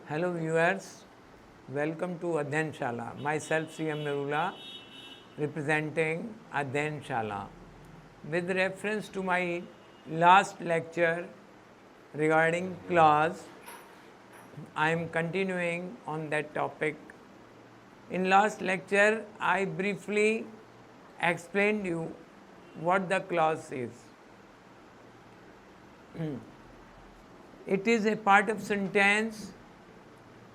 Hello viewers, welcome to Adhyan Shala. Myself CM Narula representing Adhyan Shala. With reference to my last lecture regarding clause, I am continuing on that topic. In last lecture, I briefly explained you what the clause is. It is a part of sentence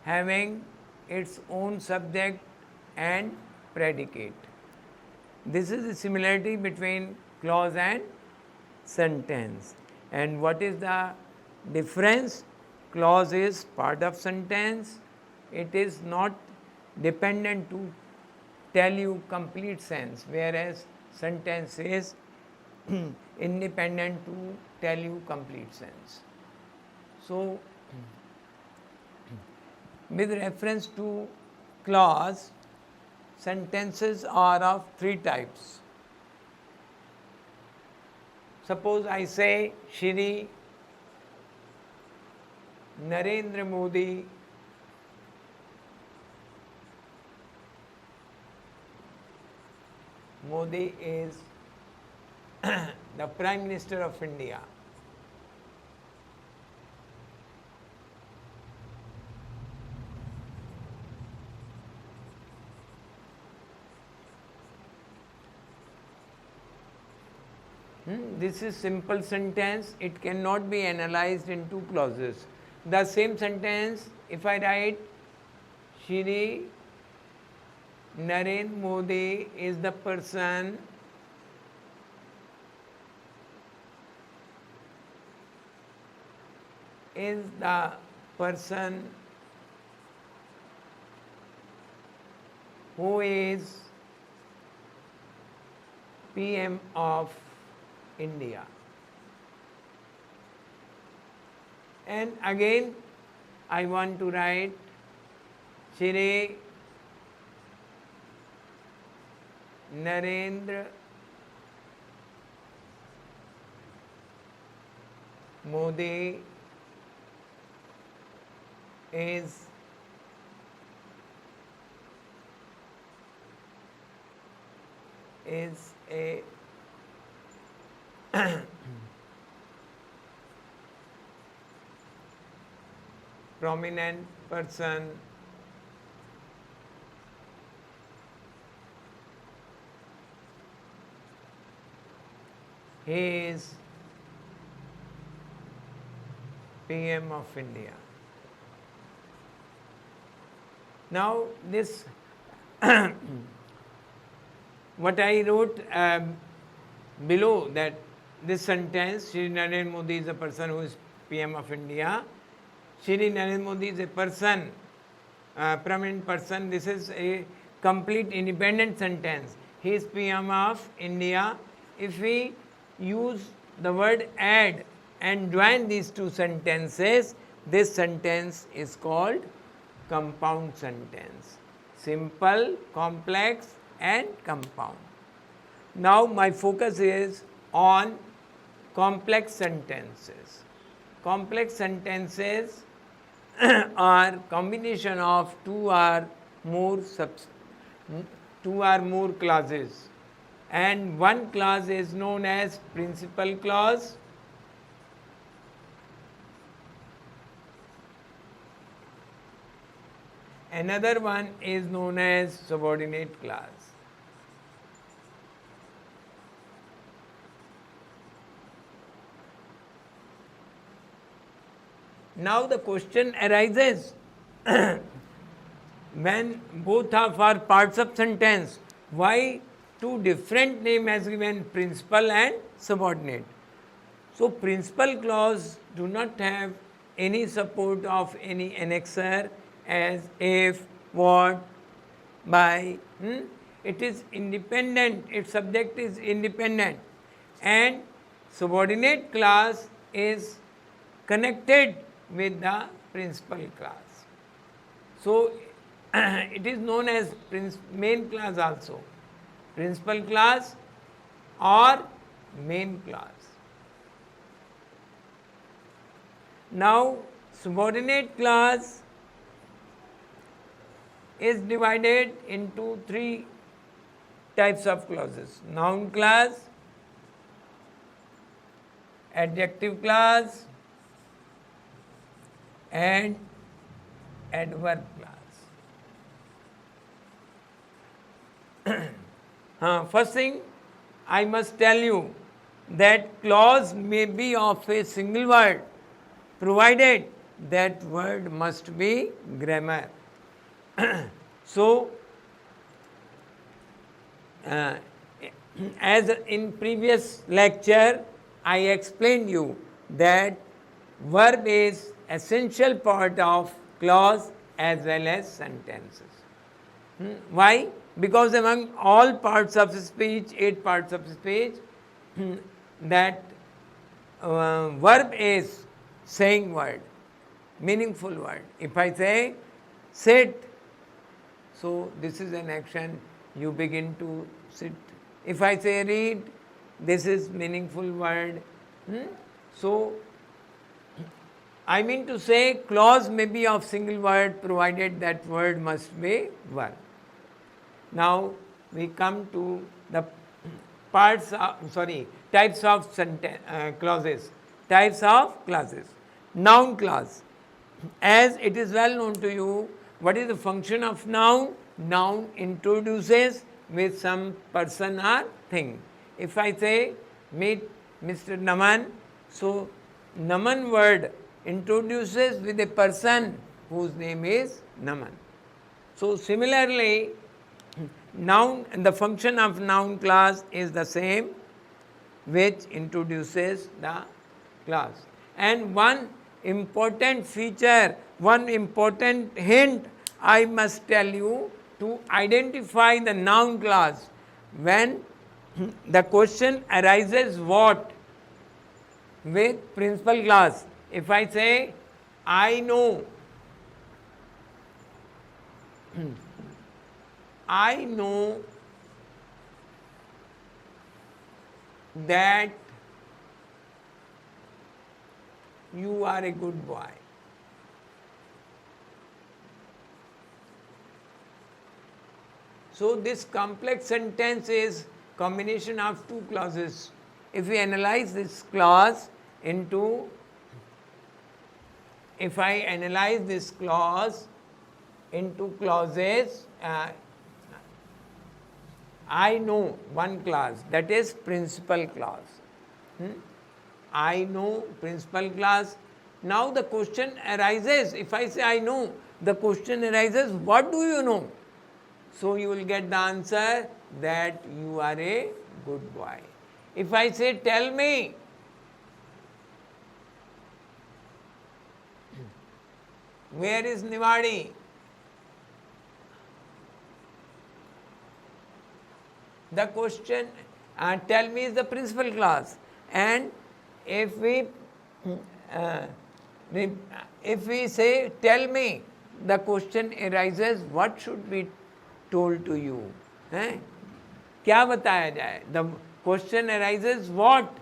having its own subject and predicate. This is the similarity between clause and sentence. And what is the difference? Clause is part of sentence. It is not dependent to tell you complete sense, whereas sentence is independent to tell you complete sense. So, with reference to clause, sentences are of three types. Suppose I say Shri Narendra Modi is the Prime Minister of India. This is simple sentence. It cannot be analyzed in two clauses. The same sentence, if I write Shri Narendra Modi is the person who is PM of India. And again, I want to write Shri Narendra Modi is a prominent person he is PM of India. Now this what I wrote below, that this sentence, Shri Narendra Modi is a person who is PM of India. Shri Narendra Modi is a person, prominent person. This is a complete independent sentence. He is PM of India. If we use the word add and join these two sentences, this sentence is called compound sentence. Simple, complex and compound. Now my focus is on complex sentences. Complex sentences are combination of two or more clauses, and one clause is known as principal clause, another one is known as subordinate clause. Now the question arises, when both are parts of sentence, why two different names has given, principal and subordinate? So principal clause do not have any support of any annexer as if, what, by. It is independent, its subject is independent, and subordinate clause is connected with the principal clause. So it is known as main clause also, principal clause or main clause. Now subordinate clause is divided into three types of clauses: noun clause, adjective clause, and adverb clause. First thing, I must tell you that clause may be of a single word, provided that word must be grammar. So, as in previous lecture, I explained you that verb is essential part of clause as well as sentences. Why? Because among all parts of speech, 8 parts of speech, that verb is saying word, meaningful word. If I say sit, so this is an action, you begin to sit. If I say read, this is meaningful word. So, I mean to say clause may be of single word provided that word must be verb. Now, we come to the types of clauses. Types of clauses. Noun clause. As it is well known to you, what is the function of noun? Noun introduces with some person or thing. If I say meet Mr. Naman, so Naman word introduces with a person whose name is Naman. So similarly, noun and the function of noun clause is the same, which introduces the clause. And one important feature, one important hint I must tell you to identify the noun clause when the question arises what? With principal clause. If I say I know, I know that you are a good boy. So this complex sentence is combination of two clauses. If we analyze this clause into, if I analyze this clause into clauses, I know one clause, that is principal clause. I know principal clause. Now the question arises, if I say I know, the question arises, what do you know? So you will get the answer that you are a good boy. If I say tell me, where is Niwadi? The question tell me is the principal clause, and if we say tell me, the question arises what should be told to you. क्या बताया जाए? The question arises what?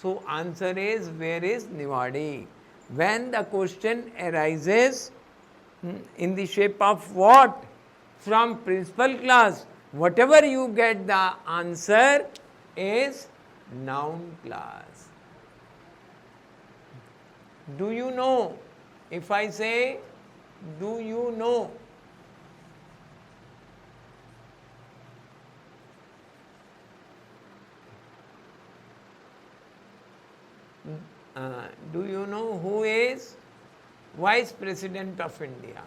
So answer is where is Niwadi? When the question arises in the shape of what? From principal clause, whatever you get, the answer is noun clause. Do you know? If I say, do you know? Do you know who is Vice President of India?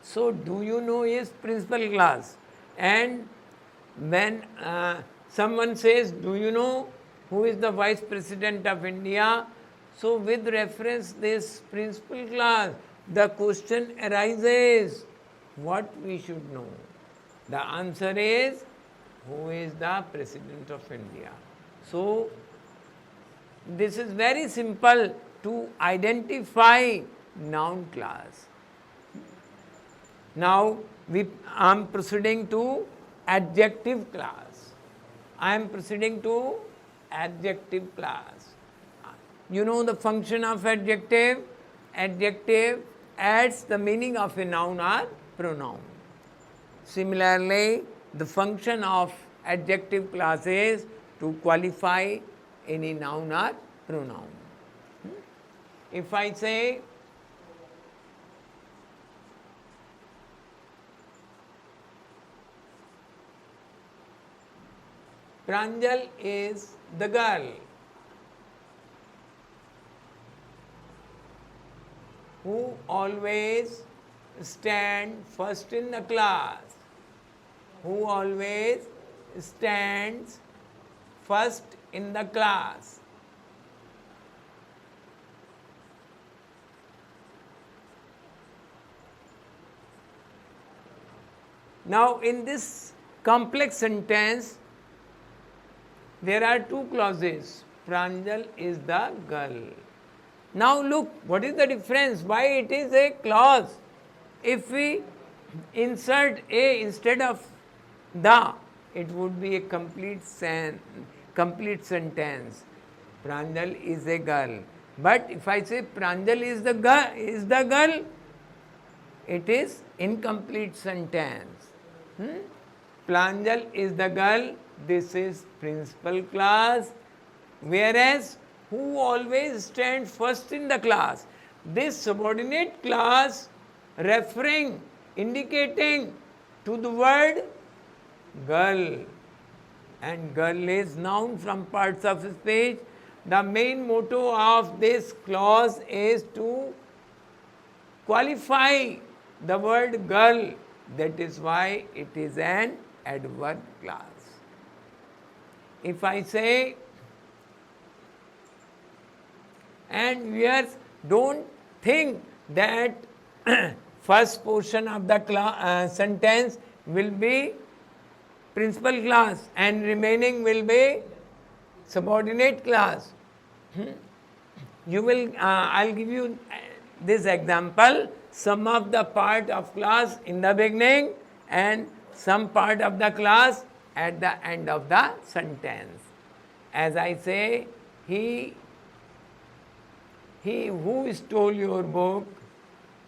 So, do you know is principal clause, and when someone says, do you know who is the Vice President of India? So, with reference this principal clause, the question arises, what we should know? The answer is, who is the President of India? So, this is very simple to identify noun clause. Now I am proceeding to adjective class. I am proceeding to adjective class. You know the function of adjective? Adjective adds the meaning of a noun or pronoun. Similarly, the function of adjective class is to qualify any noun or pronoun. If I say Pranjal is the girl who always stands first in the class, who always stands first in the class. Now, in this complex sentence, there are two clauses. Pranjal is the girl. Now look, what is the difference? Why it is a clause? If we insert a instead of the, it would be a complete sentence. Pranjal is a girl. But if I say Pranjal is the girl, it is incomplete sentence. Pranjal is the girl. This is principal class, whereas who always stands first in the class. This subordinate class referring, indicating to the word girl, and girl is noun from parts of speech. The main motto of this clause is to qualify the word girl. That is why it is an adverb clause. If I say, and viewers, don't think that first portion of the sentence will be principal class and remaining will be subordinate class. You will, I'll give you this example, some of the part of class in the beginning and some part of the class at the end of the sentence. As I say, he who stole your book,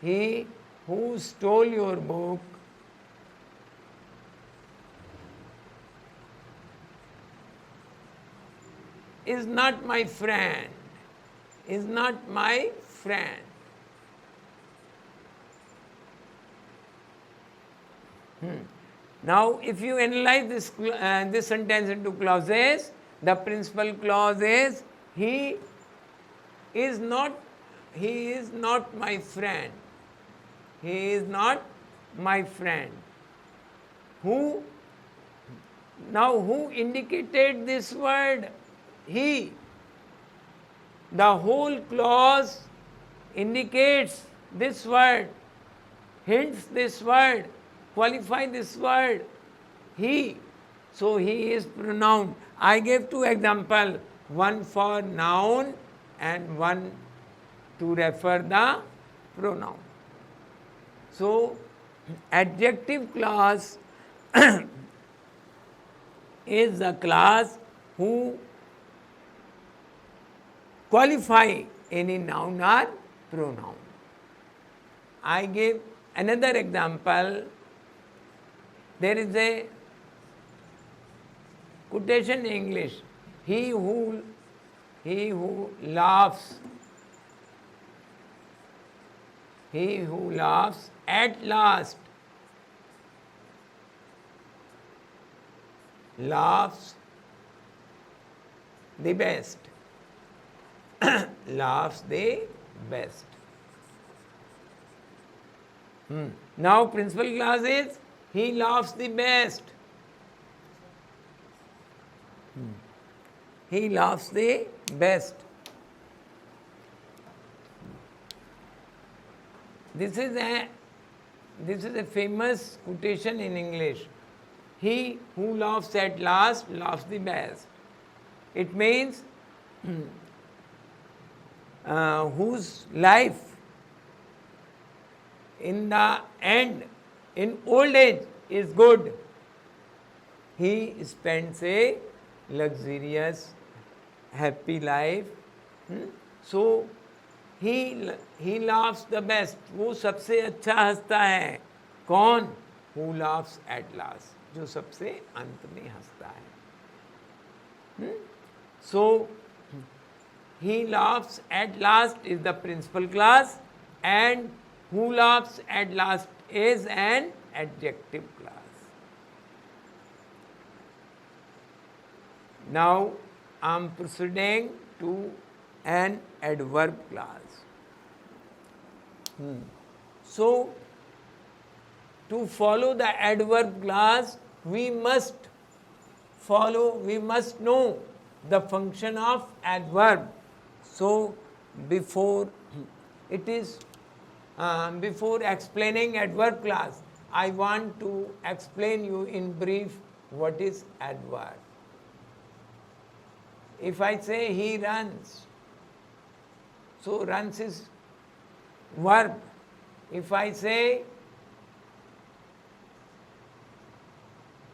he who stole your book is not my friend, is not my friend. Now, if you analyze this sentence into clauses, the principal clause is he is not my friend. He is not my friend. Who? Now, who indicated this word? He. The whole clause indicates this word, hints this word, qualify this word, he. So he is pronoun. I gave two examples, one for noun and one to refer the pronoun. So adjective clause is the class who qualify any noun or pronoun. I gave another example. There is a quotation in English. He who laughs at last laughs the best. Laughs the best. Now principal clause is he laughs the best. He laughs the best. This is a famous quotation in English. He who laughs at last laughs the best. It means whose life in the end in old age is good. He spends a luxurious, happy life. So he laughs the best. वो सबसे अच्छा हंसता है. कौन? Who laughs at last. जो सबसे अंत में हंसता है. So he laughs at last is the principal class, and who laughs at last is an adjective class. Now I am proceeding to an adverb class. So to follow the adverb class, we must know the function of adverb. So before explaining adverb class, I want to explain you in brief what is adverb. If I say he runs, so runs is verb. If I say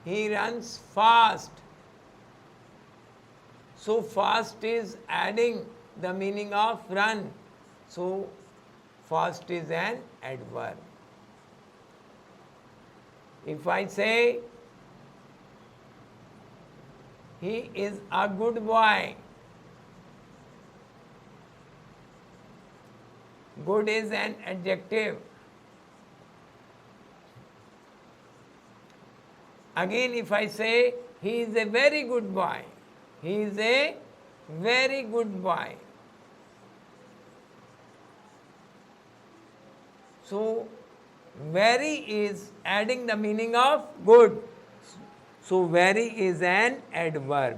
he runs fast, so fast is adding the meaning of run. So fast is an adverb. If I say he is a good boy, good is an adjective. Again, if I say he is a very good boy, he is a very good boy. So very is adding the meaning of good. So very is an adverb.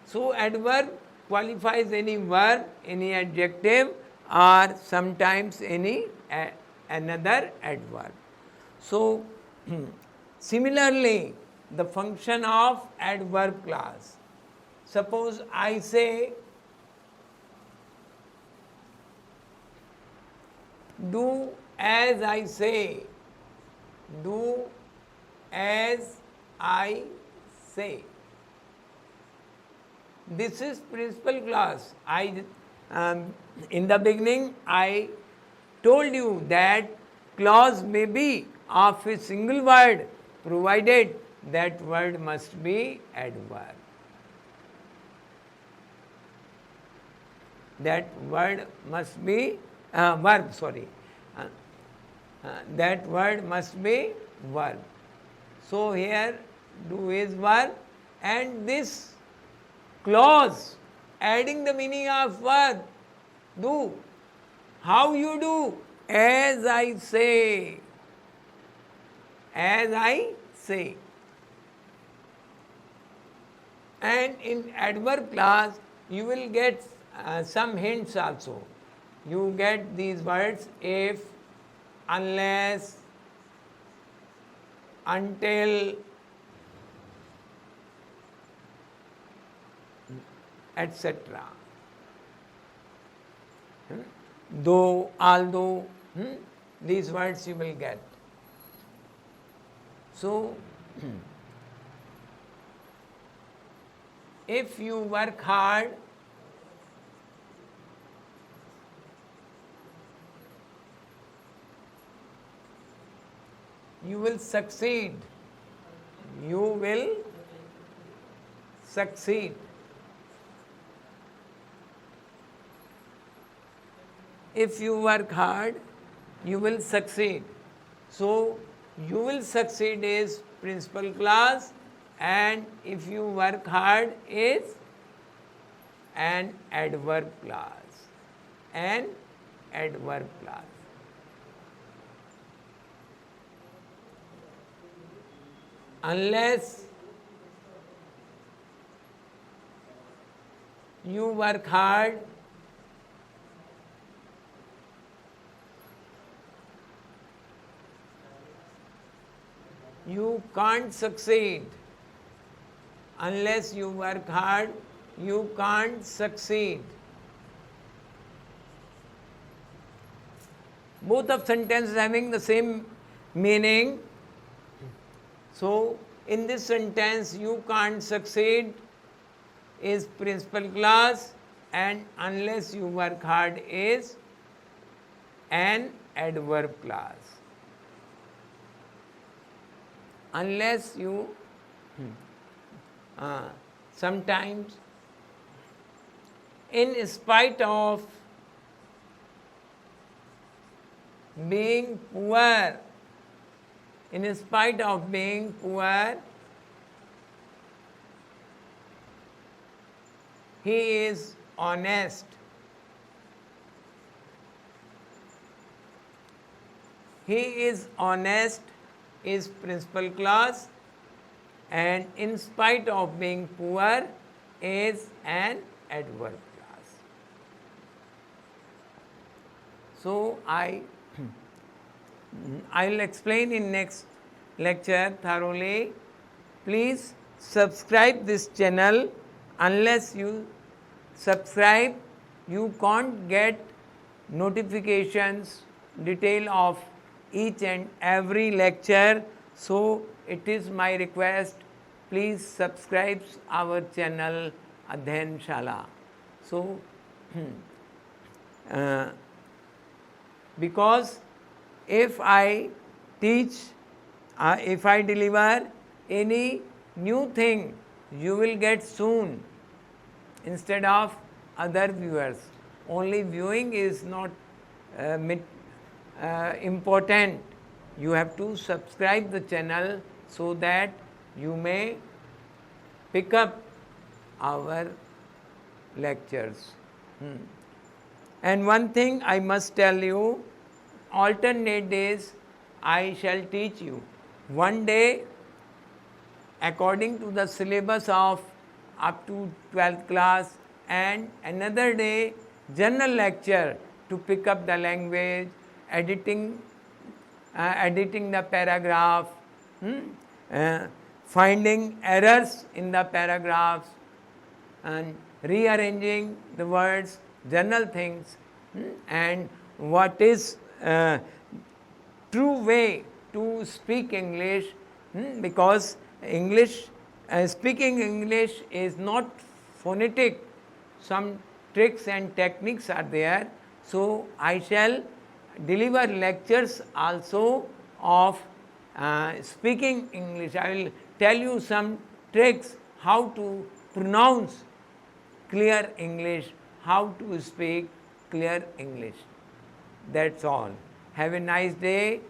So adverb qualifies any verb, any adjective, or sometimes any another adverb. So similarly, the function of adverb class. Suppose I say do as I say. Do as I say. This is principal class. In the beginning, I told you that clause may be of a single word, provided that word must be adverb. That word must be verb, sorry. That word must be verb. So here do is verb, and this clause adding the meaning of verb, do. How you do? As I say. As I say. And in adverb class, you will get some hints also. You get these words if, unless, until, etc. Though, although, these words you will get. So, if you work hard, you will succeed. You will succeed. If you work hard, you will succeed. So, you will succeed is principal class, and if you work hard is an adverb class. An adverb class. Unless you work hard, you can't succeed. Unless you work hard, you can't succeed. both of sentences having the same meaning. So in this sentence you can't succeed is principal clause, and unless you work hard is an adverb clause. Unless you sometimes in spite of being poor, in spite of being poor, he is honest. He is honest is principal clause, and in spite of being poor is an adverb clause. So I'll explain in next lecture thoroughly. Please subscribe this channel. Unless you subscribe, you can't get notifications, detail of each and every lecture. So it is my request, please subscribe our channel Adhyan Shala. So because if I teach, if I deliver any new thing, you will get soon instead of other viewers. Only viewing is not important. You have to subscribe the channel so that you may pick up our lectures. And one thing I must tell you, alternate days I shall teach you. One day according to the syllabus of up to 12th class, and another day general lecture to pick up the language, editing the paragraph, finding errors in the paragraphs, and rearranging the words, general things, and what is true way to speak English, because English, speaking English is not phonetic. Some tricks and techniques are there. So I shall deliver lectures also of speaking English. I will tell you some tricks how to pronounce clear English, how to speak clear English. That's all. Have a nice day.